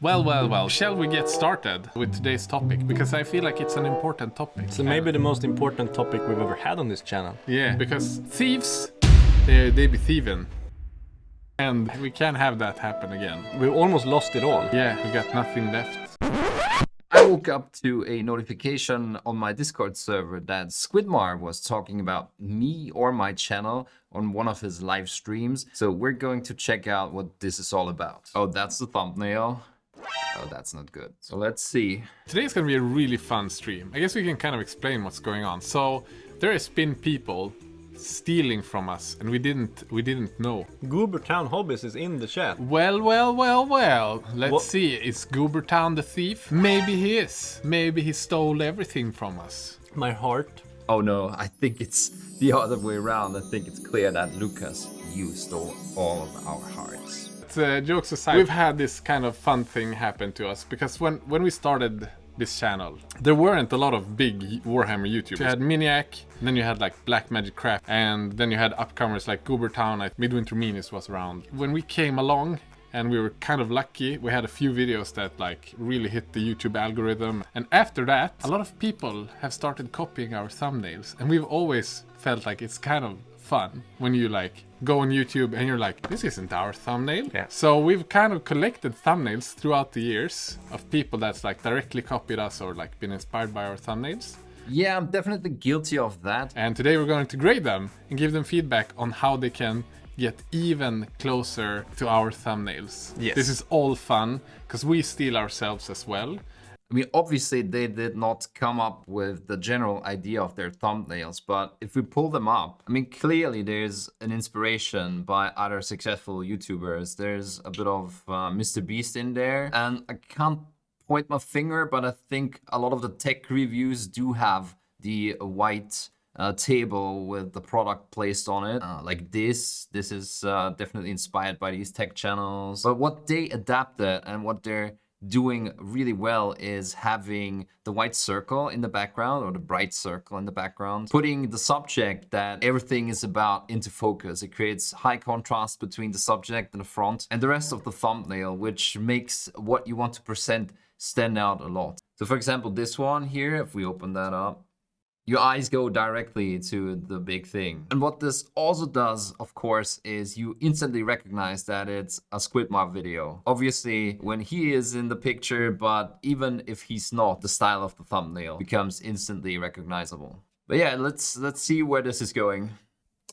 Well, shall we get started with today's topic? Because I feel like it's an important topic. So maybe the most important topic we've ever had on this channel. Yeah, because thieves, they be thieving. And we can't have that happen again. We almost lost it all. Yeah, we got nothing left. I woke up to a notification on my Discord server that Squidmar was talking about me or my channel on one of his live streams. So we're going to check out what this is all about. Oh, that's the thumbnail. Oh, that's not good. So let's see. Today's gonna be a really fun stream. I guess we can kind of explain what's going on. So there has been people stealing from us and we didn't know. Goobertown Hobbies is in the chat. Well. Let's see. Is Goobertown the thief? Maybe he is. Maybe he stole everything from us. My heart. Oh no, I think it's the other way around. I think it's clear that Lucas, you stole all of our hearts. Jokes aside, we've had this kind of fun thing happen to us because when we started this channel, there weren't a lot of big Warhammer YouTubers. You had Miniac, then you had like Black Magic Craft, and then you had upcomers like Goobertown, like Midwinter Meanies was around. When we came along, and we were kind of lucky, we had a few videos that like really hit the YouTube algorithm. And after that, a lot of people have started copying our thumbnails. And we've always felt like it's kind of fun when you like go on YouTube and you're like, this isn't our thumbnail. Yeah. So we've kind of collected thumbnails throughout the years of people that's like directly copied us or like been inspired by our thumbnails. Yeah, I'm definitely guilty of that. And today we're going to grade them and give them feedback on how they can get even closer to our thumbnails. Yes. This is all fun because we steal ourselves as well. I mean, obviously they did not come up with the general idea of their thumbnails, but if we pull them up, I mean, clearly there's an inspiration by other successful YouTubers. There's a bit of Mr. Beast in there, and I can't point my finger, but I think a lot of the tech reviews do have the white table with the product placed on it, like this. This is definitely inspired by these tech channels. But what they adapted and what they're doing really well is having the white circle in the background, or the bright circle in the background, putting the subject that everything is about into focus. It creates high contrast between the subject and the front and the rest of the thumbnail, which makes what you want to present stand out a lot. So for example, this one here, if we open that up, your eyes go directly to the big thing. And what this also does, of course, is you instantly recognize that it's a Squidmar video. Obviously, when he is in the picture, but even if he's not, the style of the thumbnail becomes instantly recognizable. But yeah, let's see where this is going.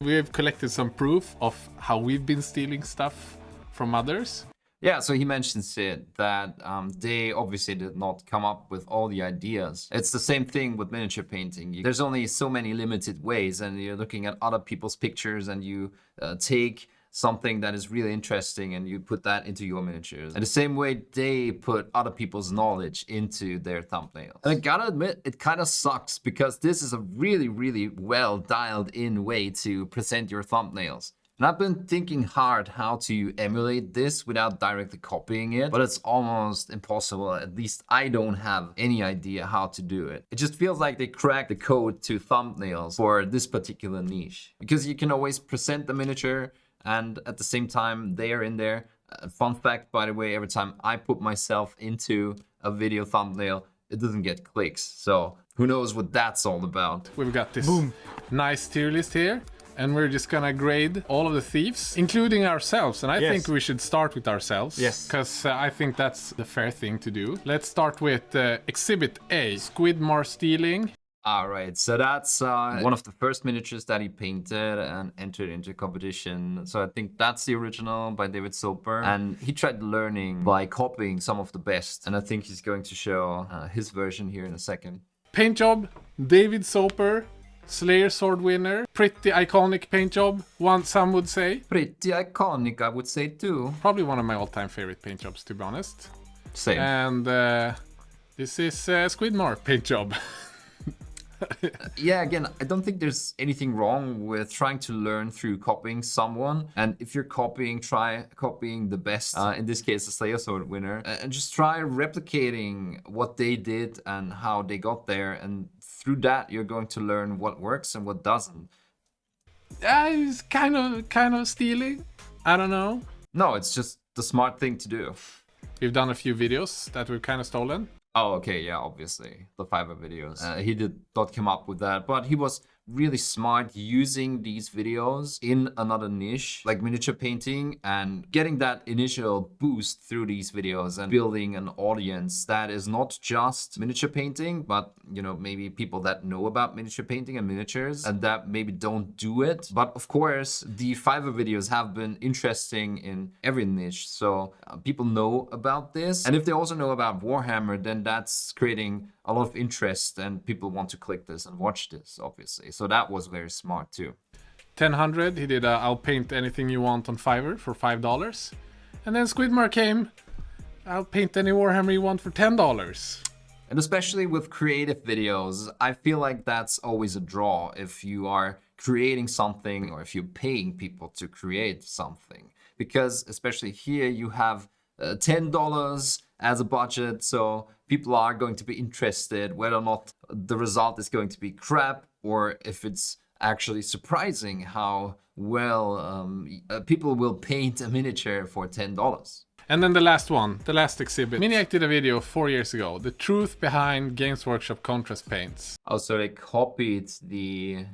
We've collected some proof of how we've been stealing stuff from others. Yeah, so he mentions it that they obviously did not come up with all the ideas. It's the same thing with miniature painting. There's only so many limited ways, and you're looking at other people's pictures and you take something that is really interesting and you put that into your miniatures. And the same way they put other people's knowledge into their thumbnails. And I gotta admit, it kind of sucks because this is a really well dialed in way to present your thumbnails. And I've been thinking hard how to emulate this without directly copying it, but it's almost impossible. At least I don't have any idea how to do it. It just feels like they cracked the code to thumbnails for this particular niche. Because you can always present the miniature and at the same time they are in there. Fun fact, by the way, every time I put myself into a video thumbnail, it doesn't get clicks. So who knows what that's all about. We've got this nice tier list here. And we're just gonna grade all of the thieves, including ourselves. And I think we should start with ourselves. Yes. Because I think that's the fair thing to do. Let's start with Exhibit A, Squidmar stealing. All right, so that's one of the first miniatures that he painted and entered into competition. So I think that's the original by David Soper. And he tried learning by copying some of the best. And I think he's going to show his version here in a second. Paint job, David Soper. Slayer sword winner, pretty iconic paint job, some would say. Pretty iconic, I would say too. Probably one of my all-time favorite paint jobs, to be honest. Same. And this is Squidmar paint job. Yeah, again, I don't think there's anything wrong with trying to learn through copying someone. And if you're copying, try copying the best, in this case, the Slayer sword winner. And just try replicating what they did and how they got there. And through that, you're going to learn what works and what doesn't. It's kind of stealing. I don't know. No, it's just the smart thing to do. We've done a few videos that we've kind of stolen. Oh, okay, yeah, obviously. The Fiverr videos. He did not come up with that, but he was really smart using these videos in another niche, like miniature painting, and getting that initial boost through these videos and building an audience that is not just miniature painting, but, you know, maybe people that know about miniature painting and miniatures and that maybe don't do it. But of course, the Fiverr videos have been interesting in every niche, so people know about this. And if they also know about Warhammer, then that's creating a lot of interest and people want to click this and watch this, obviously. So that was very smart too. 1000, he did a I'll paint anything you want on Fiverr for $5. And then Squidmar came, I'll paint any Warhammer you want for $10. And especially with creative videos, I feel like that's always a draw if you are creating something or if you're paying people to create something. Because especially here you have $10 as a budget, so people are going to be interested whether or not the result is going to be crap or if it's actually surprising how well people will paint a miniature for $10. And then the last one, the last exhibit. Miniac did a video 4 years ago, the truth behind Games Workshop contrast paints. Oh, so they copied the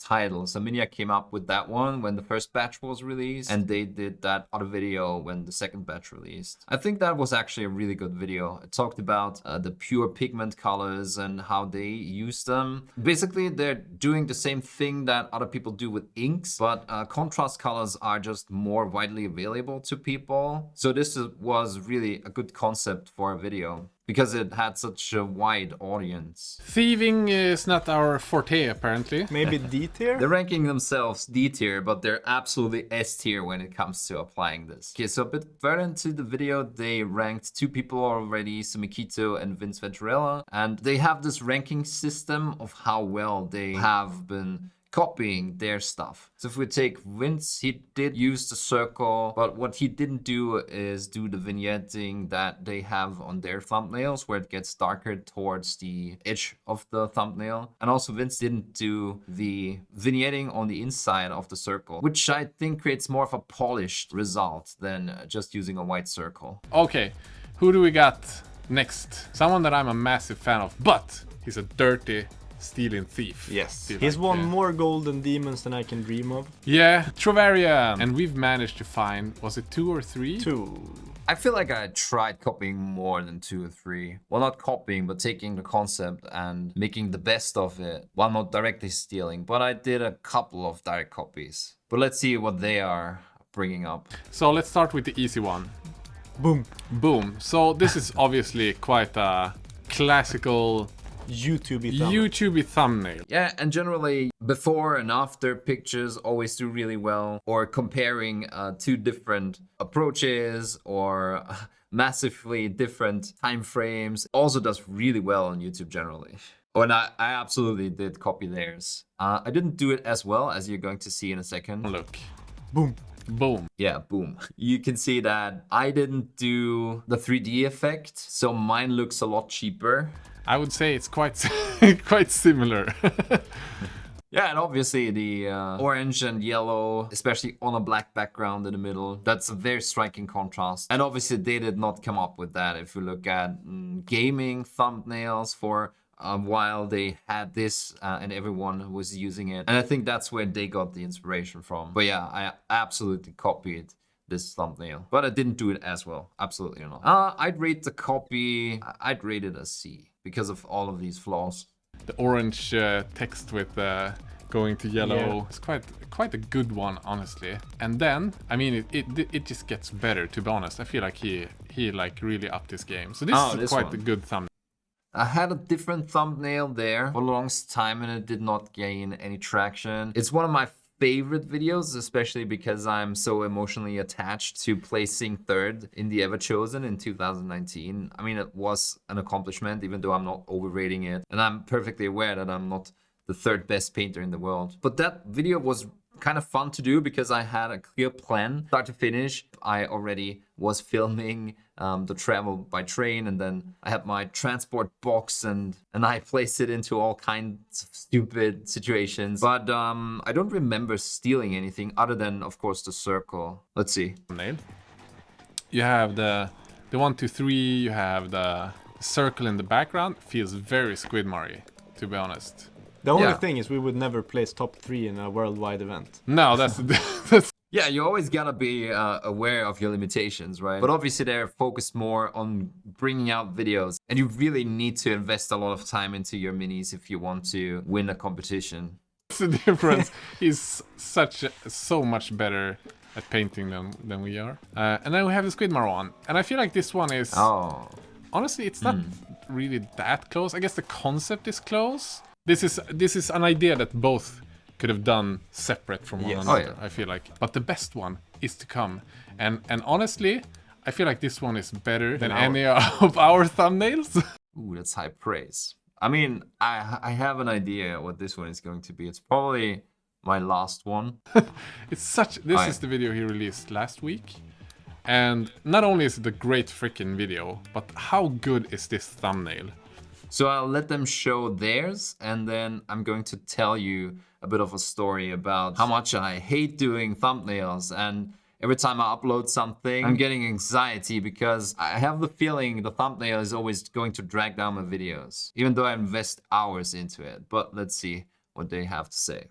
title. So Miniac came up with that one when the first batch was released, and they did that other video when the second batch released. I think that was actually a really good video. It talked about the pure pigment colors and how they use them. Basically, they're doing the same thing that other people do with inks, but contrast colors are just more widely available to people. So this was really a good concept for a video, because it had such a wide audience. Thieving is not our forte, apparently. Maybe D tier? They're ranking themselves D tier, but they're absolutely S tier when it comes to applying this. Okay, so a bit further into the video, they ranked 2 people already, Sumikito and Vince Venturella, and they have this ranking system of how well they have been copying their stuff. So if we take Vince, he did use the circle, but what he didn't do is do the vignetting that they have on their thumbnails, where it gets darker towards the edge of the thumbnail. And also Vince didn't do the vignetting on the inside of the circle, which I think creates more of a polished result than just using a white circle. Okay, who do we got next? Someone that I'm a massive fan of, but he's a dirty stealing thief. Yes. He's won more golden demons than I can dream of. Yeah, Trovarion. And we've managed to find, was it 2 or 3? 2. I feel like I tried copying more than 2 or 3. Well, not copying, but taking the concept and making the best of it, while not directly stealing. But I did a couple of direct copies. But let's see what they are bringing up. So let's start with the easy one. Boom. Boom. So this is obviously quite a classical YouTube thumbnail. Yeah, and generally before and after pictures always do really well, or comparing 2 different approaches or massively different time frames also does really well on YouTube generally. Oh, and I absolutely did copy theirs. I didn't do it as well, as you're going to see in a second. Look. Boom. Boom. Yeah, boom. You can see that I didn't do the 3D effect, so mine looks a lot cheaper. I would say it's quite quite similar. Yeah, and obviously the orange and yellow, especially on a black background in the middle, that's a very striking contrast. And obviously they did not come up with that. If you look at gaming thumbnails for a while, they had this and everyone was using it. And I think that's where they got the inspiration from. But yeah, I absolutely copied this thumbnail, but I didn't do it as well. Absolutely not. I'd rate the copy, I'd rate it a C because of all of these flaws. The orange text with going to yellow. It's quite a good one, honestly. And then, I mean, it just gets better, to be honest. I feel like he like really upped his game. So this is quite a good thumbnail. I had a different thumbnail there for the longest time and it did not gain any traction. It's one of my favorite videos, especially because I'm so emotionally attached to placing 3rd in the Ever Chosen in 2019. I mean, it was an accomplishment, even though I'm not overrating it. And I'm perfectly aware that I'm not the 3rd best painter in the world. But that video was kind of fun to do because I had a clear plan, start to finish. I already was filming the travel by train, and then I had my transport box and I placed it into all kinds of stupid situations. But I don't remember stealing anything other than, of course, the circle. Let's see. You have the The 1, 2, 3, you have the circle in the background. Feels very Squidmar-y, to be honest. The only thing is we would never place top 3 in a worldwide event. No, that's that's. Yeah, you always gotta be aware of your limitations, right? But obviously they're focused more on bringing out videos, and you really need to invest a lot of time into your minis if you want to win a competition. The difference. He's so much better at painting than we are. And then we have the Squidmar one, and I feel like this one is. Oh. Honestly, it's not really that close. I guess the concept is close. This is an idea that both could have done separate from one another. I feel like, but the best one is to come, and honestly, I feel like this one is better than any of our thumbnails. Ooh, that's high praise. I mean, I have an idea what this one is going to be. It's probably my last one. This is the video he released last week, and not only is it a great freaking video, but how good is this thumbnail? So I'll let them show theirs, and then I'm going to tell you a bit of a story about how much I hate doing thumbnails. And every time I upload something, I'm getting anxiety because I have the feeling the thumbnail is always going to drag down my videos, even though I invest hours into it. But let's see what they have to say.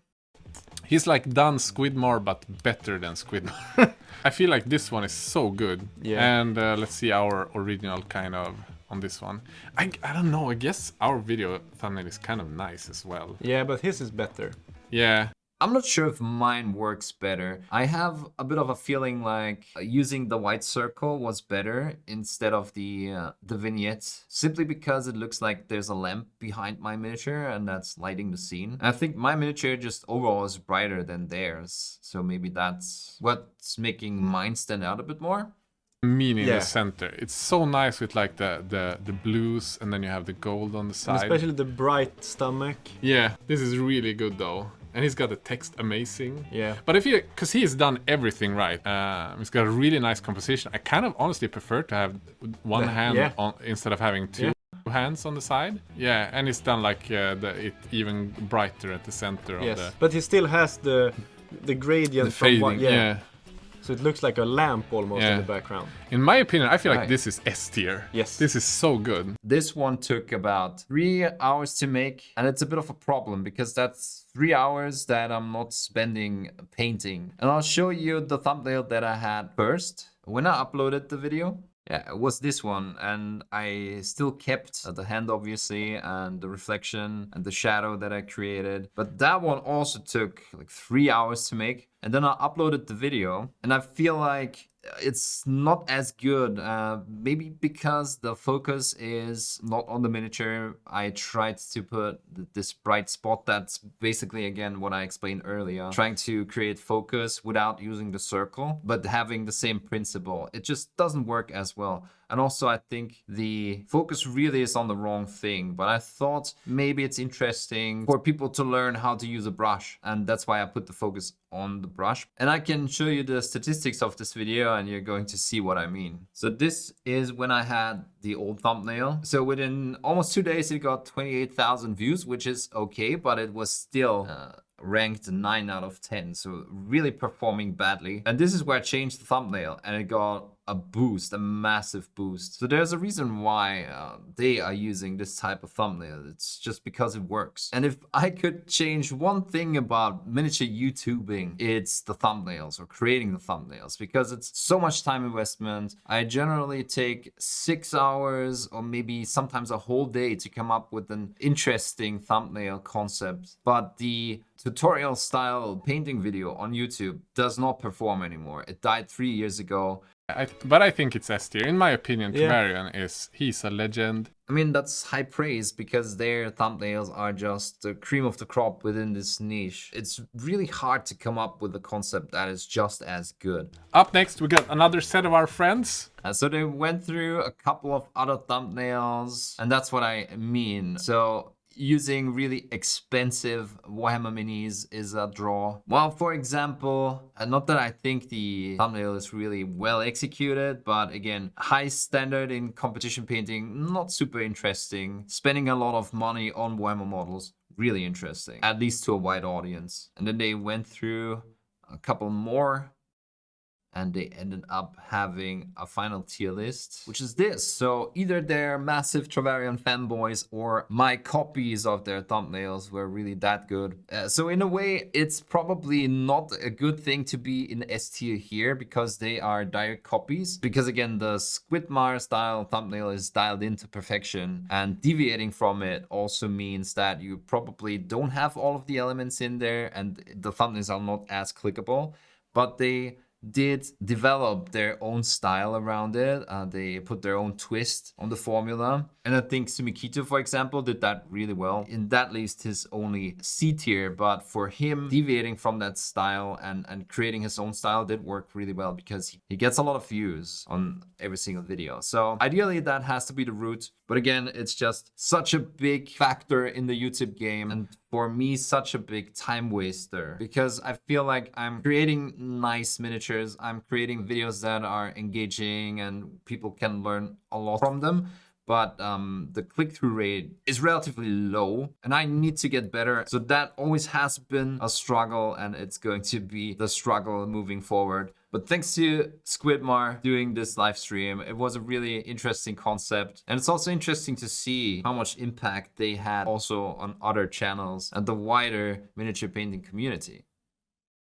He's like done Squidmar, but better than Squidmar. I feel like this one is so good. Yeah. And let's see our original kind of on this one. I don't know, I guess our video thumbnail is kind of nice as well. Yeah, but his is better. Yeah. I'm not sure if mine works better. I have a bit of a feeling like using the white circle was better instead of the vignette, simply because it looks like there's a lamp behind my miniature and that's lighting the scene. I think my miniature just overall is brighter than theirs, so maybe that's what's making mine stand out a bit more. Mean in the center. It's so nice with like the blues, and then you have the gold on the side. And especially the bright stomach. Yeah, this is really good though. And he's got the text amazing. Yeah. But because he's done everything right, he's got a really nice composition. I kind of honestly prefer to have one hand on instead of having two hands on the side. Yeah, and he's done like it even brighter at the center of the. But he still has the gradient from fading. one. Yeah. So it looks like a lamp almost in the background. In my opinion, I feel like this is S tier. Yes. This is so good. This one took about 3 hours to make, and it's a bit of a problem because that's 3 hours that I'm not spending painting. And I'll show you the thumbnail that I had first when I uploaded the video. Yeah, it was this one, and I still kept the hand obviously and the reflection and the shadow that I created. But that one also took like 3 hours to make. And then I uploaded the video, and I feel like it's not as good, maybe because the focus is not on the miniature. I tried to put this bright spot. That's basically, again, what I explained earlier. Trying to create focus without using the circle, but having the same principle. It just doesn't work as well. And also, I think the focus really is on the wrong thing. But I thought maybe it's interesting for people to learn how to use a brush. And that's why I put the focus on the brush. And I can show you the statistics of this video and you're going to see what I mean. So this is when I had the old thumbnail. So within almost 2 days, it got 28,000 views, which is okay, but it was still ranked 9 out of 10. So really performing badly. And this is where I changed the thumbnail and it got a boost, a massive boost. So there's a reason why they are using this type of thumbnail. It's just because it works. And if I could change one thing about miniature YouTubing, it's the thumbnails or creating the thumbnails, because it's so much time investment. I generally take 6 hours or maybe sometimes a whole day to come up with an interesting thumbnail concept. But the tutorial style painting video on YouTube does not perform anymore. It died 3 years ago. But I think it's S tier. In my opinion, Trovarion he's a legend. I mean, that's high praise because their thumbnails are just the cream of the crop within this niche. It's really hard to come up with a concept that is just as good. Up next, we got another set of our friends. So they went through a couple of other thumbnails, and that's what I mean. So using really expensive Warhammer minis is a draw. Well, for example, not that I think the thumbnail is really well executed, but again, high standard in competition painting, not super interesting. Spending a lot of money on Warhammer models, really interesting, at least to a wide audience. And then they went through a couple more, and they ended up having a final tier list, which is this. So either they're massive Trovarion fanboys or my copies of their thumbnails were really that good. So in a way, it's probably not a good thing to be in S tier here because they are direct copies. Because again, the Squidmar style thumbnail is dialed into perfection, and deviating from it also means that you probably don't have all of the elements in there and the thumbnails are not as clickable, but they did develop their own style around it. They put their own twist on the formula. And I think Sumikito, for example, did that really well. In that list, his only C tier, but for him, deviating from that style and creating his own style did work really well because he gets a lot of views on every single video. So ideally, that has to be the route. But again, it's just such a big factor in the YouTube game. And for me, such a big time waster because I feel like I'm creating nice miniatures. I'm creating videos that are engaging and people can learn a lot from them. But the click-through rate is relatively low and I need to get better. So that always has been a struggle and it's going to be the struggle moving forward. But thanks to Squidmar doing this live stream, it was a really interesting concept. And it's also interesting to see how much impact they had also on other channels and the wider miniature painting community.